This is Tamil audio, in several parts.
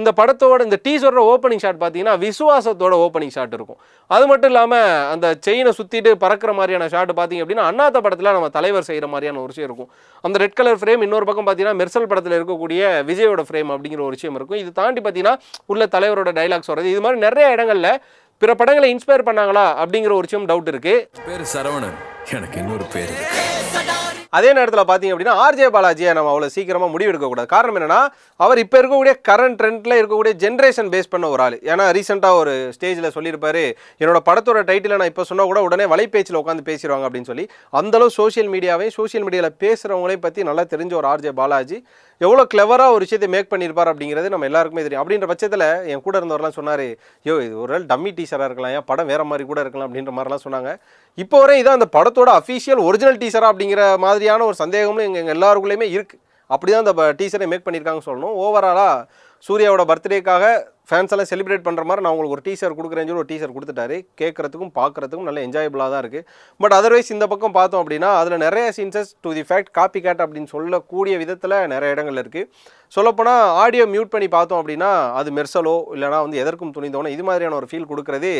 இந்த படத்தோட இந்த டீசரோட ஓப்பனிங் ஷாட் பார்த்தீங்கன்னா விசுவாசத்தோட ஓப்பனிங் ஷாட் இருக்கும். அது மட்டும் இல்லாமல் அந்த செயினை சுற்றிட்டு பறக்கிற மாதிரியான ஷாட் பார்த்தீங்க அப்படின்னா அண்ணாத்த படத்தில் நம்ம தலைவர் செய்கிற மாதிரியான ஒரு விஷயம் இருக்கும். அந்த ரெட் கலர் ஃப்ரேம் இன்னொரு பக்கம் பார்த்தீங்கன்னா மெர்சல் படத்தில் இருக்கக்கூடிய விஜயோட ஃப்ரேம் அப்படிங்கிற ஒரு விஷயம் இருக்கும். இது தாண்டி பார்த்தீங்கன்னா உள்ள தலைவரோட டைலாக்ஸ் வர்றது, இது மாதிரி நிறைய இடங்களில் பிற படங்களை இன்ஸ்பயர் பண்ணாங்களா அப்படிங்கிற ஒரு விஷயம் டவுட் இருக்குது. பேர் சரவணன், எனக்கு இன்னொரு பேர். அதே நேரத்தில் பார்த்தீங்க அப்படின்னா ஆர்ஜே பாலாஜியை நம்ம அவ்வளோ சீக்கிரமாக முடிவெடுக்கக்கூடாது. காரணம் என்னன்னா, அவர் இப்போ இருக்கக்கூடிய கரண்ட் ட்ரெண்டில் இருக்கக்கூடிய ஜென்ரேஷன் பேஸ் பண்ண ஒரு ஆள். ஏன்னா ரீசெண்டாக ஒரு ஸ்டேஜில் சொல்லியிருப்பாரு, என்னோட படத்தோட டைட்டில் நான் இப்போ சொன்னால் கூட உடனே வலைப்பேச்சில் உட்காந்து பேசிடுவாங்க அப்படின்னு சொல்லி. அந்தளவு சோஷியல் மீடியாவில் பேசுகிறவங்களையும் பற்றி நல்லா தெரிஞ்ச ஒரு ஆர்ஜே பாலாஜி எவ்வளோ கிளவராக ஒரு விஷயத்தை மேக் பண்ணியிருப்பார் அப்படிங்கிறது நம்ம எல்லாருக்குமே தெரியும். அப்படின்ற பட்சத்தில் என் கூட இருந்தவரெலாம் சொன்னார், இது ஒரு டம்மி டீசராக இருக்கலாம், ஏன் படம் வேறு மாதிரி கூட இருக்கலாம் அப்படின்ற மாதிரிலாம் சொன்னாங்க. இப்போ வரை இதான் அந்த படத்தோட அஃபீஷியல் ஒரிஜினல் டீசரா அப்படிங்கிற மாதிரியான ஒரு சந்தேகமும் எங்கள் எல்லாருக்குள்ளேயுமே இருக்குது. அப்படி தான் அந்த டீசரை மேக் பண்ணியிருக்காங்கன்னு சொல்லணும். ஓவராலாக சூர்யாவோட பர்த்டேக்காக ஃபேன்ஸ் எல்லாம் செலிப்ரேட் பண்ணுற மாதிரி நான் உங்களுக்கு ஒரு டீசர் கொடுக்குறேன்னு சொல்லி ஒரு டீசர் கொடுத்துட்டாரு. கேட்குறதுக்கும் பார்க்குறதுக்கும் நல்ல என்ஜாயபிளாக தான் இருக்குது. பட் அதர்வைஸ் இந்த பக்கம் பார்த்தோம் அப்படின்னா அதில் நிறைய scenes to the fact copy cat அப்படின்னு சொல்லக்கூடிய விதத்தில் நிறைய இடங்கள் இருக்குது. சொல்லப்போனால் ஆடியோ மியூட் பண்ணி பார்த்தோம் அப்படின்னா அது மெர்சலோ இல்லைனா எதற்கும் துணிந்தோனோ இது மாதிரியான ஒரு ஃபீல் கொடுக்குறது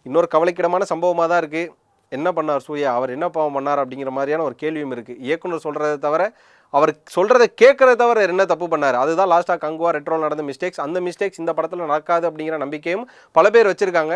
இன்னொரு கவலைக்கிடமான சம்பவமாக தான் இருக்குது. என்ன பண்ணார் சூர்யா, அவர் என்ன பாவம் பண்ணார் அப்படிங்கிற மாதிரியான ஒரு கேள்வியும் இருக்குது. இயக்குனர் சொல்கிறத தவிர அவர் சொல்கிறத கேட்குறத தவிர என்ன தப்பு பண்ணார், அதுதான் லாஸ்ட்டாக கங்குவா ரெட்ரோல் நடந்த மிஸ்டேக்ஸ். அந்த மிஸ்டேக்ஸ் இந்த படத்தில் நடக்காது அப்படிங்கிற நம்பிக்கையும் பல பேர் வச்சுருக்காங்க.